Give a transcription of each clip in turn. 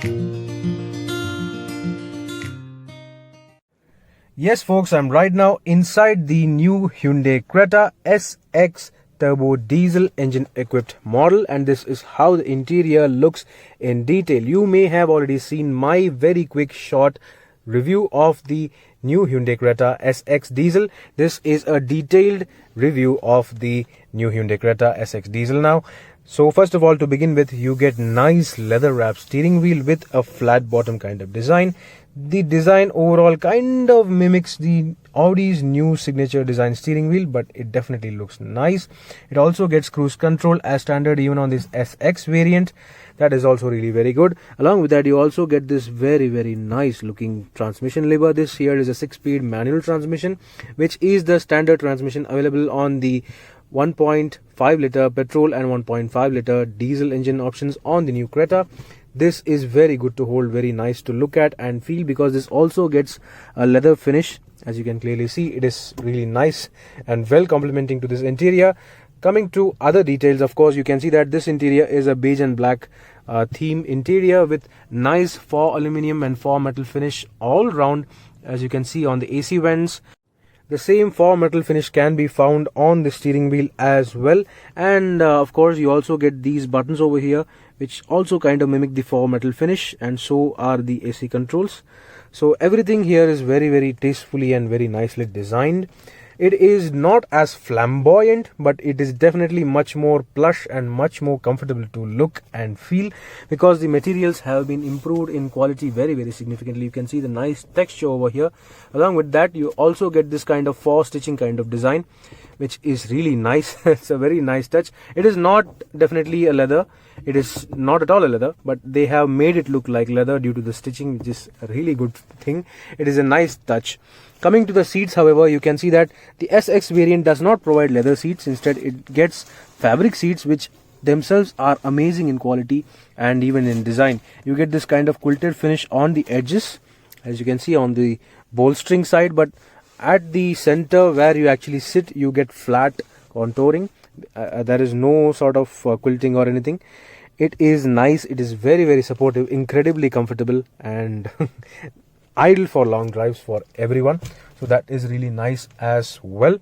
Yes folks, I'm right now inside the new Hyundai Creta SX turbo diesel engine equipped model, and this is how the interior looks in detail. You may have already seen my very quick short review of the new Hyundai Creta SX diesel. This is a detailed review of the new Hyundai Creta SX diesel now. So first of all, to begin with, you get nice leather wrapped steering wheel with a flat bottom kind of design. The design overall kind of mimics the Audi's new signature design steering wheel, but it definitely looks nice. It also gets cruise control as standard even on this SX variant. That is also really very good. Along with that, you also get this very nice looking transmission lever. This here is a 6-speed manual transmission, which is the standard transmission available on the 1.5 liter petrol and 1.5 liter diesel engine options on the new Creta. This is very good to hold, very nice to look at and feel, because this also gets a leather finish. As you can clearly see, it is really nice and well complementing to this interior. Coming to other details, of course, you can see that this interior is a beige and black theme interior with nice faux aluminum and faux metal finish all round. As you can see on the AC vents, the same faux metal finish can be found on the steering wheel as well. And of course, you also get these buttons over here, which also kind of mimic the faux metal finish, and so are the AC controls. So everything here is very tastefully and very nicely designed. It is not as flamboyant, but it is definitely much more plush and much more comfortable to look and feel, because the materials have been improved in quality very significantly. You can see the nice texture over here. Along with that, you also get this kind of faux stitching kind of design, which is really nice. It's a very nice touch. It is not definitely a leather. It is not at all a leather, but they have made it look like leather due to the stitching, which is a really good thing. It is a nice touch. Coming to the seats, however, you can see that the SX variant does not provide leather seats. Instead, it gets fabric seats, which themselves are amazing in quality and even in design. You get this kind of quilted finish on the edges, as you can see on the bolstering side, but at the center where you actually sit, you get flat contouring. There is no sort of quilting or anything. It is nice. It is very supportive, incredibly comfortable, and ideal for long drives for everyone. So that is really nice as well.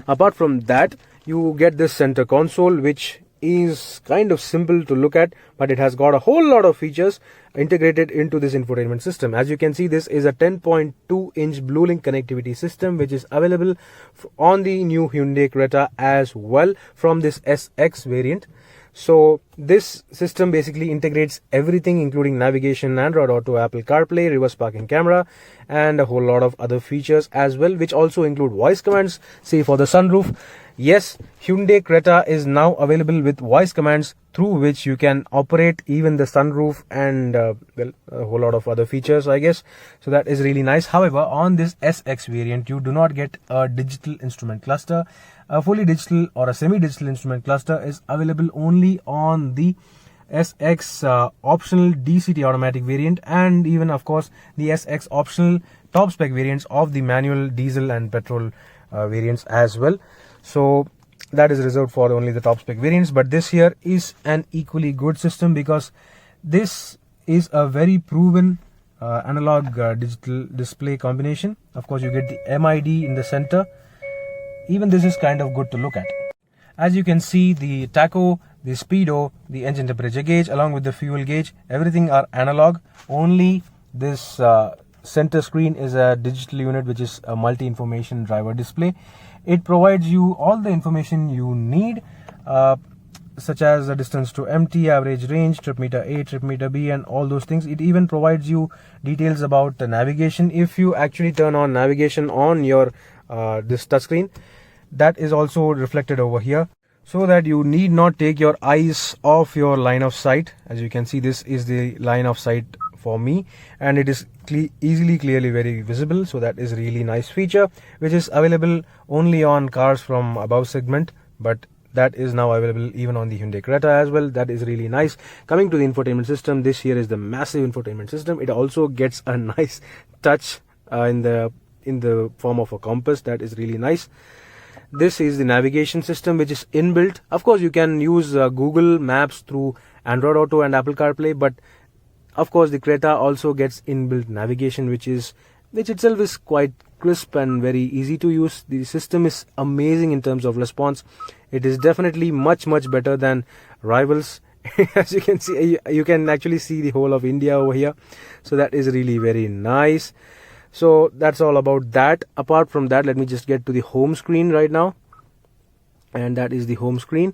Apart from that, you get this center console, which is kind of simple to look at, but it has got a whole lot of features integrated into this infotainment system. As you can see, this is a 10.2 inch Bluelink connectivity system, which is available on the new Hyundai Creta as well from this SX variant. So this system basically integrates everything, including navigation, Android Auto, Apple CarPlay, reverse parking camera, and a whole lot of other features as well, which also include voice commands, say for the sunroof. Yes, Hyundai Creta is now available with voice commands through which you can operate even the sunroof and well, a whole lot of other features, I guess. So that is really nice. However, on this SX variant, you do not get a digital instrument cluster. A fully digital or a semi-digital instrument cluster is available only on the SX optional DCT automatic variant, and even of course the SX optional top spec variants of the manual, diesel and petrol variants as well. So that is reserved for only the top spec variants, but this here is an equally good system, because this is a very proven analog digital display combination. Of course, you get the MID in the center. Even this is kind of good to look at. As you can see, the tacho, the speedo, the engine temperature gauge along with the fuel gauge, everything are analog. Only this center screen is a digital unit, which is a multi-information driver display. It provides you all the information you need, such as the distance to empty, average range, trip meter A, trip meter B, and all those things. It even provides you details about the navigation. If you actually turn on navigation on your this touchscreen, that is also reflected over here, so that you need not take your eyes off your line of sight. As you can see, this is the line of sight for me, and it is clearly very visible. So that is really nice feature, which is available only on cars from above segment, but that is now available even on the Hyundai Creta as well. That is really nice. Coming to the infotainment system, this here is the massive infotainment system. It also gets a nice touch in the form of a compass. That is really nice. This is the navigation system, which is inbuilt. Of course, you can use Google Maps through Android Auto and Apple CarPlay, but Of course, the Creta also gets inbuilt navigation, which itself is quite crisp and very easy to use. The system is amazing in terms of response. It is definitely much better than rivals. As you can see, you can actually see the whole of India over here, so that is really very nice. So that's all about that. Apart from that, let me just get to the home screen right now, and that is the home screen.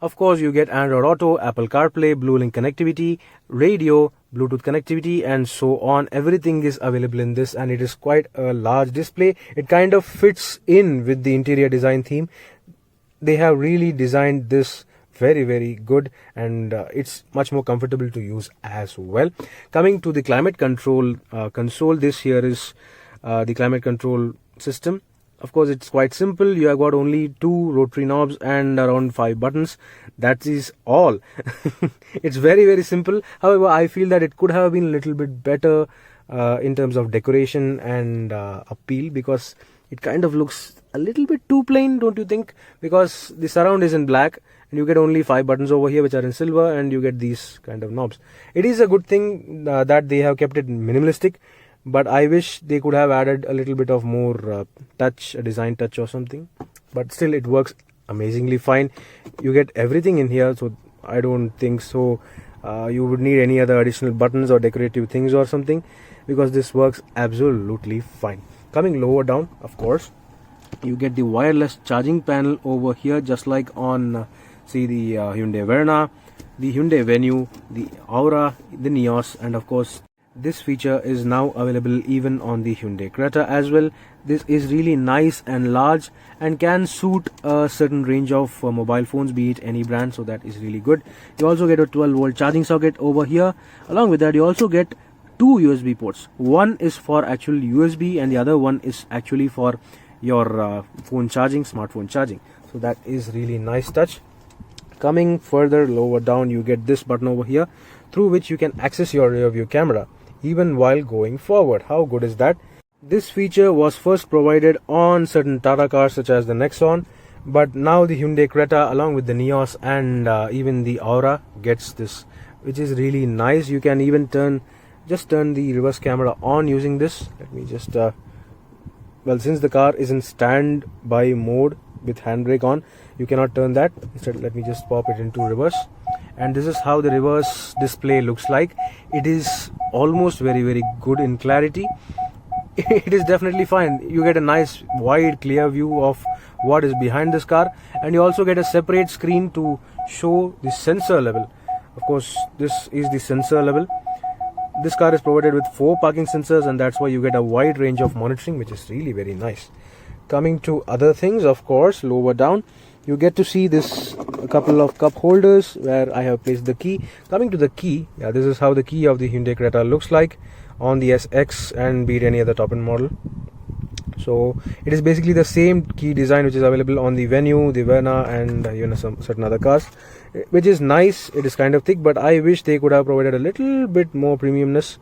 Of course, you get Android Auto, Apple CarPlay, Bluelink connectivity, radio, Bluetooth connectivity, and so on. Everything is available in this, and it is quite a large display. It kind of fits in with the interior design theme. They have really designed this very good, and it's much more comfortable to use as well. Coming to the climate control console, this here is the climate control system. Of course, it's quite simple. You have got only 2 rotary knobs and around 5 buttons. That is all. It's very simple. However, I feel that it could have been a little bit better in terms of decoration and appeal, because it kind of looks a little bit too plain, don't you think? Because the surround is in black, and you get only 5 buttons over here which are in silver, and you get these kind of knobs. It is a good thing that they have kept it minimalistic, but I wish they could have added a little bit of more touch, a design touch or something. But still, it works amazingly fine. You get everything in here, so I don't think so you would need any other additional buttons or decorative things or something, because this works absolutely fine. Coming lower down, of course, you get the wireless charging panel over here, just like on see the Hyundai Verna, the Hyundai Venue, the Aura, the Nios, and of course this feature is now available even on the Hyundai Creta as well. This is really nice and large and can suit a certain range of mobile phones, be it any brand, so that is really good. You also get a 12-volt charging socket over here. Along with that, you also get 2 USB ports. One is for actual USB and the other one is actually for your phone charging, smartphone charging. So that is really nice touch. Coming further lower down, you get this button over here, through which you can access your rear view camera even while going forward. How good is that? This feature was first provided on certain Tata cars such as the Nexon, but now the Hyundai Creta along with the Nios and even the Aura gets this, which is really nice. You can even turn the reverse camera on using this. Let me just well, since the car is in standby mode with handbrake on, you cannot turn that. Instead, let me just pop it into reverse, and this is how the reverse display looks like. It is almost very good in clarity. It is definitely fine. You get a nice wide clear view of what is behind this car, and you also get a separate screen to show the sensor level. Of course, this is the sensor level. This car is provided with 4 parking sensors, and that's why you get a wide range of monitoring, which is really very nice. Coming to other things, of course, lower down, you get to see this couple of cup holders where I have placed the key. Coming to the key, this is how the key of the Hyundai Creta looks like on the SX and be it any other top-end model. So it is basically the same key design which is available on the Venue, the Verna, and some certain other cars, which is nice. It is kind of thick, but I wish they could have provided a little bit more premiumness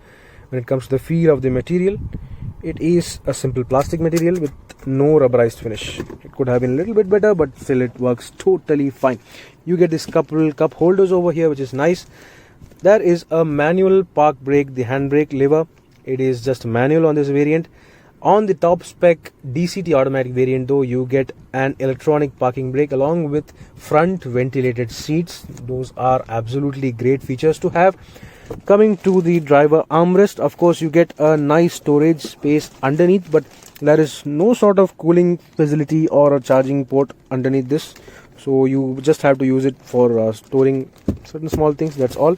when it comes to the feel of the material. It is a simple plastic material with no rubberized finish. It could have been a little bit better, but still it works totally fine. You get this couple cup holders over here, which is nice. There is a manual park brake, the handbrake lever. It is just manual on this variant. On the top spec DCT automatic variant though, you get an electronic parking brake along with front ventilated seats. Those are absolutely great features to have. Coming to the driver armrest, of course you get a nice storage space underneath, but there is no sort of cooling facility or a charging port underneath this, so you just have to use it for storing certain small things, that's all.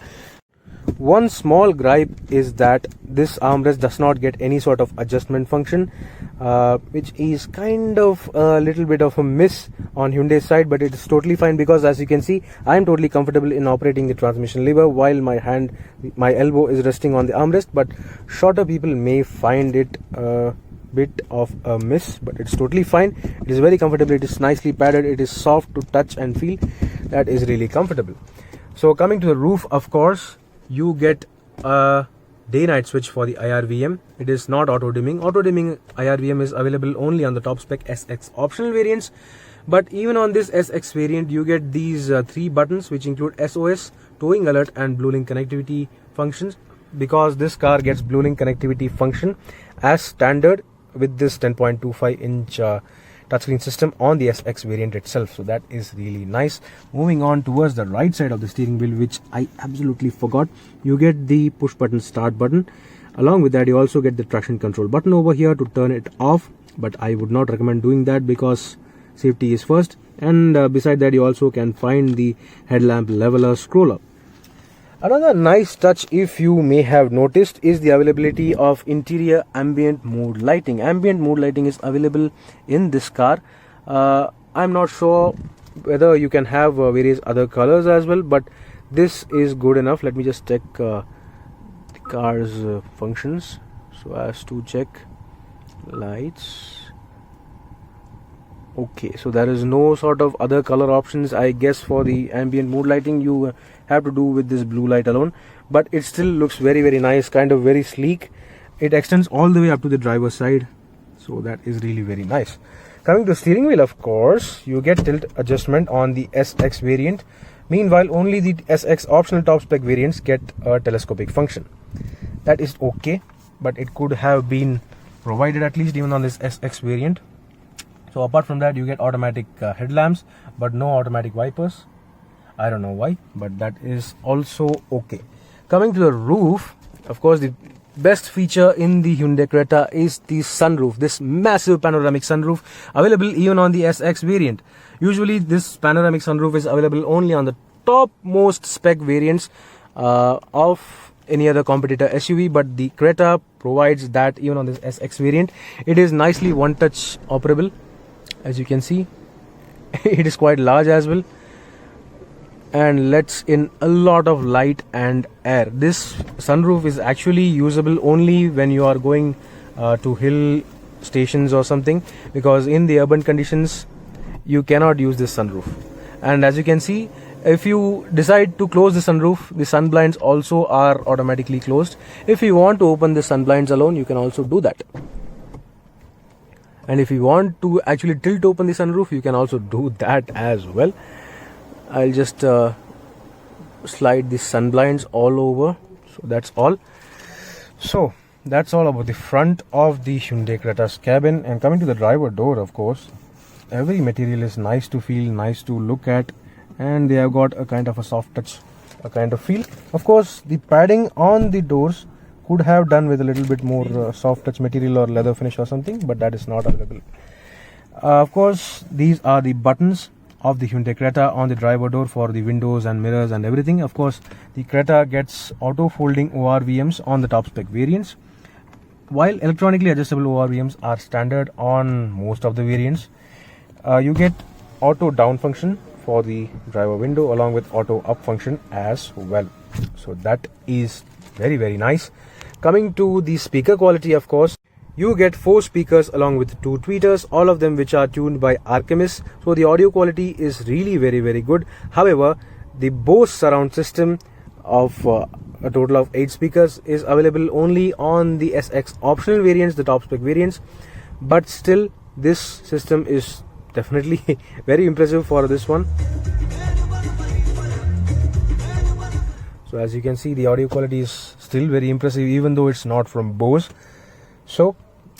One small gripe is that this armrest does not get any sort of adjustment function, which is kind of a little bit of a miss on Hyundai's side, but it is totally fine because as you can see, I am totally comfortable in operating the transmission lever while my elbow is resting on the armrest, but shorter people may find it a bit of a miss, but it's totally fine. It is very comfortable, it is nicely padded, it is soft to touch and feel. That is really comfortable. So coming to the roof, of course, you get a day-night switch for the IRVM. It is not auto-dimming. Auto-dimming IRVM is available only on the top-spec SX optional variants. But even on this SX variant, you get these 3 buttons which include SOS, towing alert and Bluelink connectivity functions. because this car gets Bluelink connectivity function as standard with this 10.25-inch touchscreen system on the SX variant itself. So that is really nice. Moving on towards the right side of the steering wheel, which I absolutely forgot, you get the push button start button. Along with that, you also get the traction control button over here to turn it off, but I would not recommend doing that because safety is first. And beside that, you also can find the headlamp leveler scroller. Another nice touch, if you may have noticed, is the availability of interior ambient mood lighting. Ambient mood lighting is available in this car. I'm not sure whether you can have various other colors as well, but this is good enough. Let me just check the car's functions so as to check lights. Okay, so there is no sort of other color options, I guess, for the ambient mood lighting. You have to do with this blue light alone, but it still looks very nice, kind of very sleek. It extends all the way up to the driver's side, so that is really very nice. Coming to steering wheel, of course, you get tilt adjustment on the SX variant. Meanwhile, only the SX optional top spec variants get a telescopic function. That is okay, but it could have been provided at least even on this SX variant. So apart from that, you get automatic headlamps, but no automatic wipers. I don't know why, but that is also okay. Coming to the roof, of course, the best feature in the Hyundai Creta is the sunroof. This massive panoramic sunroof, available even on the SX variant. Usually this panoramic sunroof is available only on the topmost spec variants of any other competitor SUV, but the Creta provides that even on this SX variant. It is nicely one-touch operable. As you can see, it is quite large as well and lets in a lot of light and air. This sunroof is actually usable only when you are going to hill stations or something, because in the urban conditions you cannot use this sunroof. And as you can see, if you decide to close the sunroof, the sun blinds also are automatically closed. If you want to open the sun blinds alone, you can also do that. And if you want to actually tilt open the sunroof, you can also do that as well. I'll just slide the sun blinds all over. So that's all. So that's all about the front of the Hyundai Creta's cabin. And coming to the driver door, of course, every material is nice to feel, nice to look at, and they have got a kind of a soft touch, a kind of feel. Of course, the padding on the doors could have done with a little bit more soft touch material or leather finish or something, but that is not available. Of course, these are the buttons of the Hyundai Creta on the driver door for the windows and mirrors and everything. Of course, the Creta gets auto folding ORVMs on the top spec variants, while electronically adjustable ORVMs are standard on most of the variants. You get auto down function for the driver window along with auto up function as well. So that is very nice. Coming to the speaker quality, of course, you get 4 speakers along with 2 tweeters, all of them which are tuned by Archemist. So the audio quality is really very good. However, the Bose surround system of a total of 8 speakers is available only on the SX optional variants, the top spec variants. But still, this system is definitely very impressive for this one. So as you can see, the audio quality is still very impressive even though it's not from Bose. So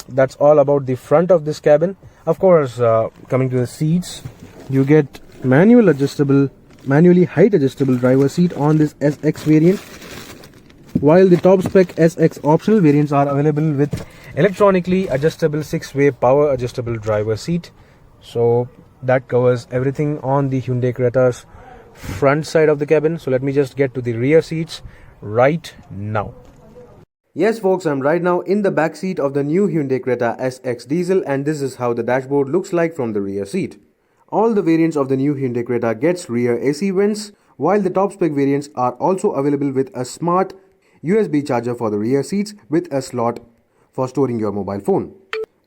that's all about the front of this cabin. Of course, coming to the seats, you get manually height adjustable driver seat on this SX variant, while the top spec SX optional variants are available with electronically adjustable 6-way power adjustable driver seat. So that covers everything on the Hyundai Creta's front side of the cabin. So let me just get to the rear seats right now. Yes folks, I'm right now in the back seat of the new Hyundai Creta SX Diesel, and this is how the dashboard looks like from the rear seat. All the variants of the new Hyundai Creta gets rear AC vents, while the top spec variants are also available with a smart USB charger for the rear seats with a slot for storing your mobile phone.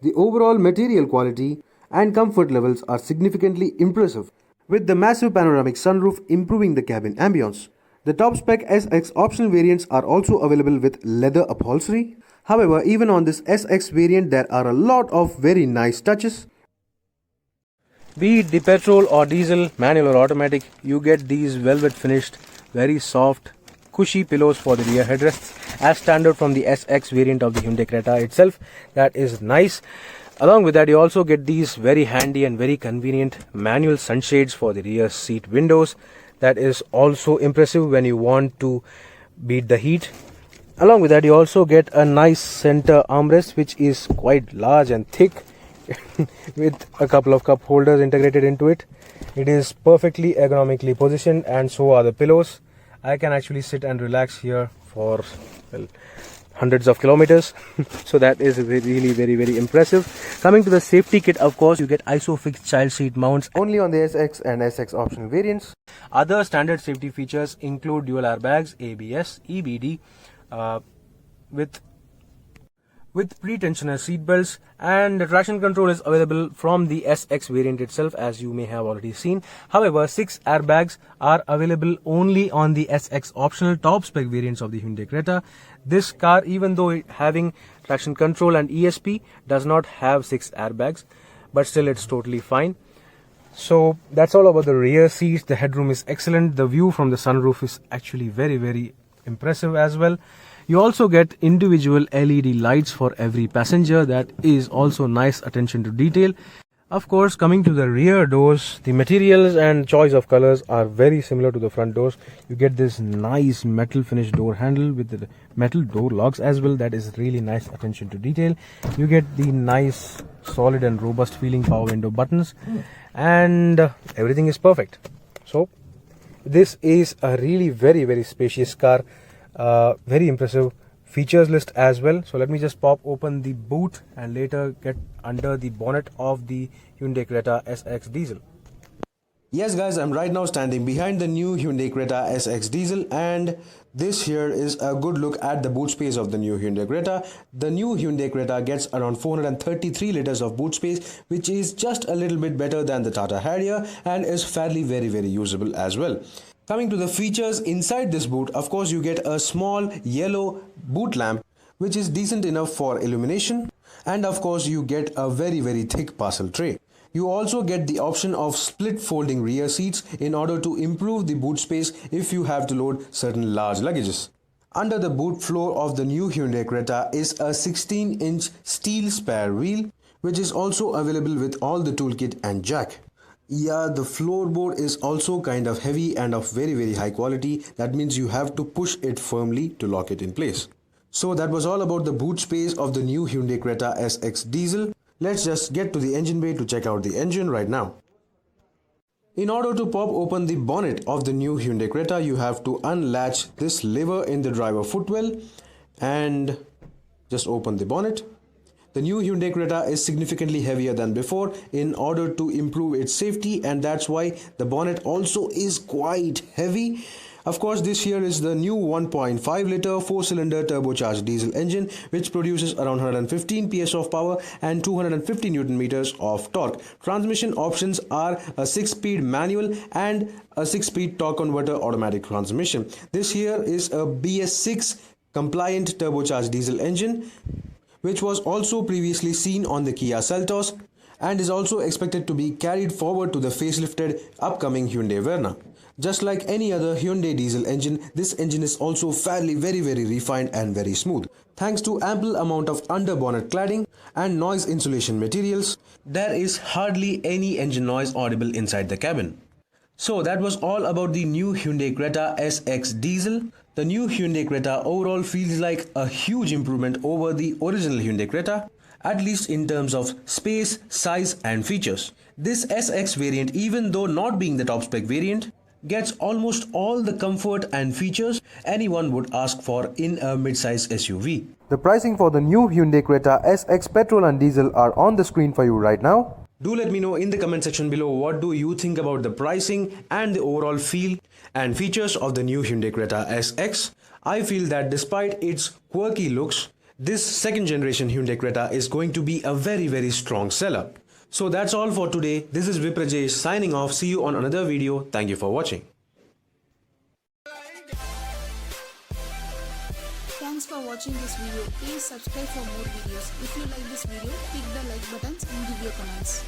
The overall material quality and comfort levels are significantly impressive, with the massive panoramic sunroof improving the cabin ambience. The top spec SX optional variants are also available with leather upholstery. However, even on this SX variant, there are a lot of very nice touches. Be it the petrol or diesel, manual or automatic, you get these velvet finished, very soft, cushy pillows for the rear headrests as standard from the SX variant of the Hyundai Creta itself. That is nice. Along with that, you also get these very handy and very convenient manual sunshades for the rear seat windows. That is also impressive when you want to beat the heat. Along with that, you also get a nice center armrest, which is quite large and thick with a couple of cup holders integrated into it. It is perfectly ergonomically positioned, and so are the pillows. I can actually sit and relax here for, well, hundreds of kilometers. So that is really very impressive. Coming to the safety kit, of course, you get ISOFIX child seat mounts only on the SX and SX optional variants. Other standard safety features include dual airbags, ABS, EBD, with pre-tensioner seat belts, and the traction control is available from the SX variant itself, as you may have already seen. However, 6 airbags are available only on the SX optional top spec variants of the Hyundai Creta. This car, even though having traction control and ESP, does not have 6 airbags, but still it's totally fine. So that's all about the rear seats. The headroom is excellent. The view from the sunroof is actually very impressive as well. You also get individual LED lights for every passenger. That is also nice attention to detail. Of course, coming to the rear doors, the materials and choice of colors are very similar to the front doors. You get this nice metal finish door handle with the metal door locks as well. That is really nice attention to detail. You get the nice solid and robust feeling power window buttons, and everything is perfect. So this is a really very spacious car. Very impressive features list as well. So let me just pop open the boot and later get under the bonnet of the Hyundai Creta SX diesel. Yes guys, I'm right now standing behind the new Hyundai Creta SX diesel, and this here is a good look at the boot space of the new Hyundai Creta. The new Hyundai Creta gets around 433 liters of boot space, which is just a little bit better than the Tata Harrier and is fairly very usable as well. Coming to the features inside this boot, of course you get a small yellow boot lamp which is decent enough for illumination, and of course you get a very thick parcel tray. You also get the option of split folding rear seats in order to improve the boot space if you have to load certain large luggages. Under the boot floor of the new Hyundai Creta is a 16-inch steel spare wheel, which is also available with all the toolkit and jack. Yeah, the floorboard is also kind of heavy and of very high quality. That means you have to push it firmly to lock it in place. So that was all about the boot space of the new Hyundai Creta SX diesel. Let's just get to the engine bay to check out the engine right now. In order to pop open the bonnet of the new Hyundai Creta, you have to unlatch this lever in the driver footwell and just open the bonnet. The new Hyundai Creta is significantly heavier than before in order to improve its safety, and that's why the bonnet also is quite heavy. Of course, this here is the new 1.5 liter 4-cylinder turbocharged diesel engine, which produces around 115 PS of power and 250 Newton meters of torque. Transmission options are a 6-speed manual and a 6-speed torque converter automatic transmission. This here is a BS6 compliant turbocharged diesel engine, which was also previously seen on the Kia Seltos and is also expected to be carried forward to the facelifted upcoming Hyundai Verna. Just like any other Hyundai diesel engine, this engine is also fairly very refined and very smooth. Thanks to ample amount of under bonnet cladding and noise insulation materials, there is hardly any engine noise audible inside the cabin. So that was all about the new Hyundai Creta SX diesel. The new Hyundai Creta overall feels like a huge improvement over the original Hyundai Creta, at least in terms of space, size and features. This SX variant, even though not being the top spec variant, gets almost all the comfort and features anyone would ask for in a mid-size SUV. The pricing for the new Hyundai Creta SX petrol and diesel are on the screen for you right now. Do let me know in the comment section below what do you think about the pricing and the overall feel and features of the new Hyundai Creta SX. I feel that despite its quirky looks, this second generation Hyundai Creta is going to be a very strong seller. So that's all for today. This is Viprajesh signing off. See you on another video. Thank you for watching. Thanks for watching this video. Please subscribe for more videos. If you like this video, click the like buttons and give your comments.